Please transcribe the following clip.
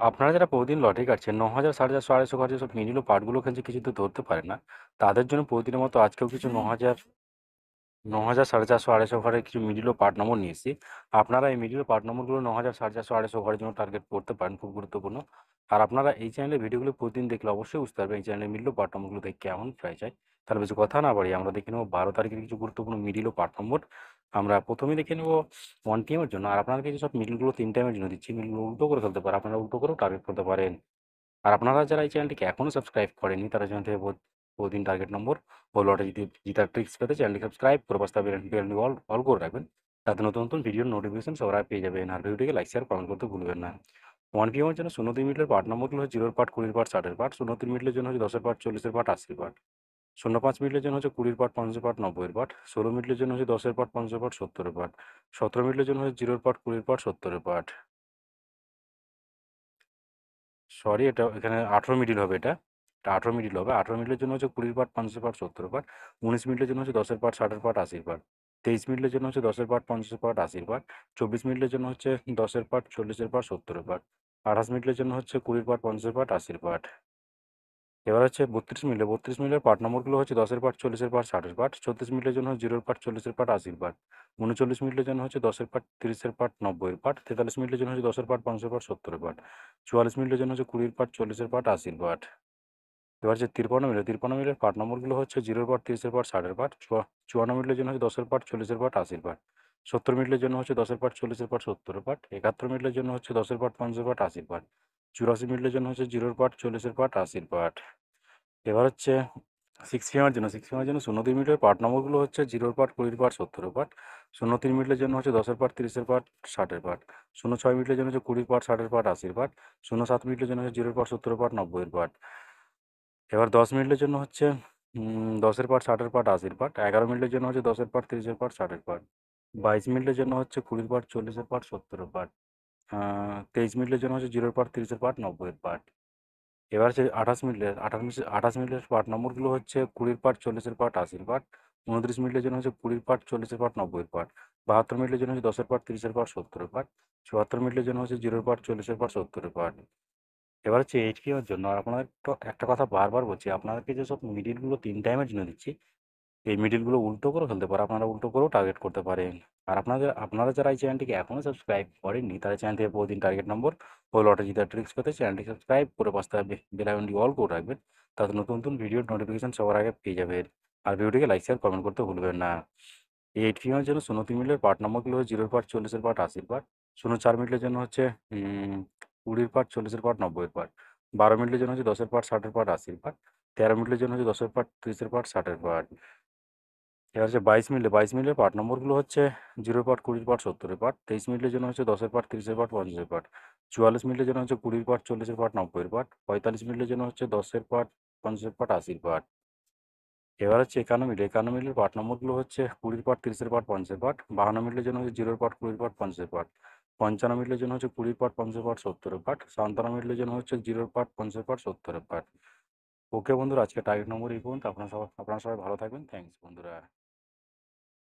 আপনারা যারা প্রতিদিন লটারি কাটছেন ৯,০০০, 4,৫০০, ২৫০ ঘর যেসব মিডল ও পার্টগুলো খেলছে কিছু তো ধরতে পারে না। তাদের জন্য প্রতিদিনের মতো আজকেও কিছু ৯,০০০, ৪,৫০০, ২৫০ ঘরের কিছু মিডল ও পার্ট নম্বর নিয়ে এসেছি। আপনারা এই মিডল ও পার্ট নম্বরগুলো ৯,০০০, ৪,৫০০, ২৫০ ঘরের জন্য টার্গেট করতে পারেন, খুব গুরুত্বপূর্ণ। আর আপনারা এই চ্যানেলের ভিডিওগুলো প্রতিদিন দেখলে অবশ্যই বুঝতে পারবেন এই চ্যানেলের মিডল ও পার্ট নম্বরগুলো দেখে কেমন প্রাইস হয়। তাহলে বেশি কথা না বাড়িয়ে আমরা দেখে নেব ১২ তারিখের কিছু গুরুত্বপূর্ণ মিডল ও পার্ট নম্বর। আমরা প্রথমেই দেখে নেব 1 টিএমের জন্য। আর আপনাদেরকে যেসব মিডলগুলো 3 টাইমের জন্য দিচ্ছি, মিডলগুলো উল্টো করে ফেলতে পারে, আপনারা উল্টো করেও টার্গেট করতে পারেন। আর আপনারা যারা এই চ্যানেলটিকে এখনও সাবস্ক্রাইব করেননি তারা চ্যানেল থেকে প্রতিদিন টার্গেট নম্বর ও লটারি জিতার ট্রিক্স পেতে চ্যানেলটি সাবস্ক্রাইব করে পাশে বেল অল করে রাখবেন। তাতে নতুন নতুন ভিডিওর নোটিফিকেশন সবার আগে পেয়ে যাবেন। আর ভিডিওটিকে লাইক শেয়ার কমেন্ট করতে ভুলবেন না। 1 পিএমের জন্য ০৩ মিনিটের পার্ট নম্বরগুলো হচ্ছে 0 পার্ট, 20 পার্ট, 60 পার্ট। ০৩ মিনিটের জন্য হচ্ছে 10 পার্ট, 40 পার্ট, 80 পার্ট। ০৫ মিনিটের জন্য হচ্ছে 20 পার্ট, 50 পার্ট, 90 পার্ট। ১৬ মিনিটের জন্য হচ্ছে 10 পার্ট, 50 পার্ট, 70 পার্ট। ১৭ মিনিটের জন্য হচ্ছে 0 পার্ট, 20 পার্ট, 70 পার্ট। সরি, এটা এখানে 18 মিডল হবে। এটা 18 মিডল হবে। 18 মিডলের জন্য হচ্ছে 20 পার্ট, 50 পার্ট, 70 পার্ট। 19 মিনিটের জন্য হচ্ছে 10 পার্ট, 60 পার্ট, 80 পার্ট। 23 মিনিটের জন্য হচ্ছে 10 পার্ট, 50 পার্ট, 80 পার্ট। 24 মিনিটের জন্য হচ্ছে 10 পার্ট, 40 পার্ট, 70 পার্ট। 28 মিনিটের জন্য হচ্ছে 20 পার্ট, 50 পার্ট, 80 পার্ট। এবার হচ্ছে 32 মিনিটের পার্ট নম্বরগুলো হচ্ছে 10 পার্ট, 40 পার্ট, 60 পার্ট। 36 মিনিটের জন্য 0 পার্ট, 40 পার্ট, 80 পার্ট। 39 মিনিটের জন্য হচ্ছে 10 পার্ট, 30 পার্ট, 90 পার্ট। 43 মিনিটের জন্য হচ্ছে 10 পার্ট, 50 পার্ট, 70 পার্ট। 44 মিনিটের জন্য হচ্ছে 20 পার্ট, 40 পার্ট, 80 পার্ট। এবার যে 53 মিনিটের পার্ট নম্বরগুলো হচ্ছে 0 পার্ট, 30 পার্ট, 60 পার্ট। 54 মিনিটের জন্য হচ্ছে 10 পার্ট, 40 পার্ট, 80 পার্ট। 70 মিনিটের জন্য হচ্ছে 10 পার্ট, 40 পার্ট, 70 পার্ট। 71 মিনিটের জন্য হচ্ছে 10 পার্ট, 50 পার্ট, 80 পার্ট। 84 মিনিটের জন্য হচ্ছে 0 পার্ট, 40 পার্ট, 80 পার্ট। এবার হচ্ছে 6 পিএমের জন্য ০২ মিনিটের পার্ট নম্বরগুলো হচ্ছে 0 পার্ট, 20 পার্ট, 70 পার্ট। ০৩ মিনিটের জন্য হচ্ছে 10 পার্ট, 30 পার্ট, 60 পার্ট। ০৬ মিনিটের জন্য হচ্ছে 20 পার্ট, 60 পার্ট, 80 পার্ট। ০৭ মিনিটের জন্য হচ্ছে 0 পার্ট, 70 পার্ট, 90 পার্ট। এবার ১০ মিনিটের জন্য হচ্ছে 10 পার্ট, 60 পার্ট, 80 পার্ট। 11 মিনিটের জন্য হচ্ছে 10 পার্ট, 30 পার্ট, 60 পার্ট। 22 মিনিটের জন্য হচ্ছে 20 পার্ট, 40 পার্ট, 70 পার্ট। 23 মিনিটের জন্য হচ্ছে 0 পার্ট, 30 পার্ট, 90 পার্ট। এবার হচ্ছে 28 মিনিটের পার্ট নম্বরগুলো হচ্ছে 20 পার্ট, 40 পার্ট, 80 পার্ট। 29 মিনিটের জন্য হচ্ছে 20 পার্ট, 40 পার্ট, 90 পার্ট। 72 মিনিটের জন্য হচ্ছে 10 পার্ট, 30 পার্ট, 70 পার্ট। 74 মিনিটের জন্য হচ্ছে 0 পার্ট, 40 পার্ট, 70 পার্ট। এবার হচ্ছে এইচকিউ এর জন্য। আর আপনাদের তো একটা কথা বারবার বলছি, আপনাদেরকে যেসব মিডিলগুলো 3 টাইমের জন্য দিচ্ছি, এই মিডিলগুলো উল্টো করেও ফেলতে পারে, আপনারা উল্টো করেও টার্গেট করতে পারেন। আর আপনারা যারা এই চ্যানেলটিকে এখনও সাবস্ক্রাইব করেননি তারা চ্যানেল থেকে প্রতিদিন টার্গেট নম্বর ও লটারি জেতার ট্রিক্স পেতে চ্যানেলটি সাবস্ক্রাইব করে পাশে বেল আইকনটি অল করে রাখবেন। তাতে নতুন নতুন ভিডিওর নোটিফিকেশন সবার আগে পেয়ে যাবেন। আর ভিডিওটিকে লাইক শেয়ার কমেন্ট করতে ভুলবেন না। এই 8 ফিমের জন্য ০৩ মিনিটের পার্ট নম্বরগুলো হচ্ছে 0 পার্ট, 40 পার্ট, 80 পার্ট। ০৪ মিনিটের জন্য হচ্ছে 20 পার্ট, 40 পার্ট, 90 পার্ট। 12 মিনিটের জন্য হচ্ছে 10 পার্ট, 60 পার্ট, 80 পার্ট। 13 মিনিটের জন্য হচ্ছে 10 পার্ট, 30 পার্ট, 60 পার্ট। এবার হচ্ছে 22 মিনিটের পার্ট নম্বরগুলো হচ্ছে 0 পার্ট, 20 পার্ট, 70 পার্ট। 23 মিনিটের জন্য হচ্ছে 10 পার্ট, 30 পার্ট, 50 পার্ট। 44 মিনিটের জন্য হচ্ছে 20 পার্ট, 40 পার্ট, 90 পার্ট। 45 মিনিটের জন্য হচ্ছে 10 পার্ট, 50 পার্ট, 80 পার্ট। এবার হচ্ছে 51 মিনিটের পার্ট নম্বরগুলো হচ্ছে 20 পার্ট, 30 পার্ট, 50 পার্ট। 52 মিনিটের জন্য হচ্ছে 0 পার্ট, 20 পার্ট, 50 পার্ট। 55 মিনিটের জন্য হচ্ছে 20 পার্ট, 50 পার্ট, 70 পার্ট। 57 মিনিটের জন্য হচ্ছে 0 পার্ট, 50 পার্ট, 70 পার্ট। ওকে বন্ধুরা, আজকে টার্গেট নম্বর এই পর্যন্ত। আপনারা সবাই ভালো থাকবেন। থ্যাংকস বন্ধুরা।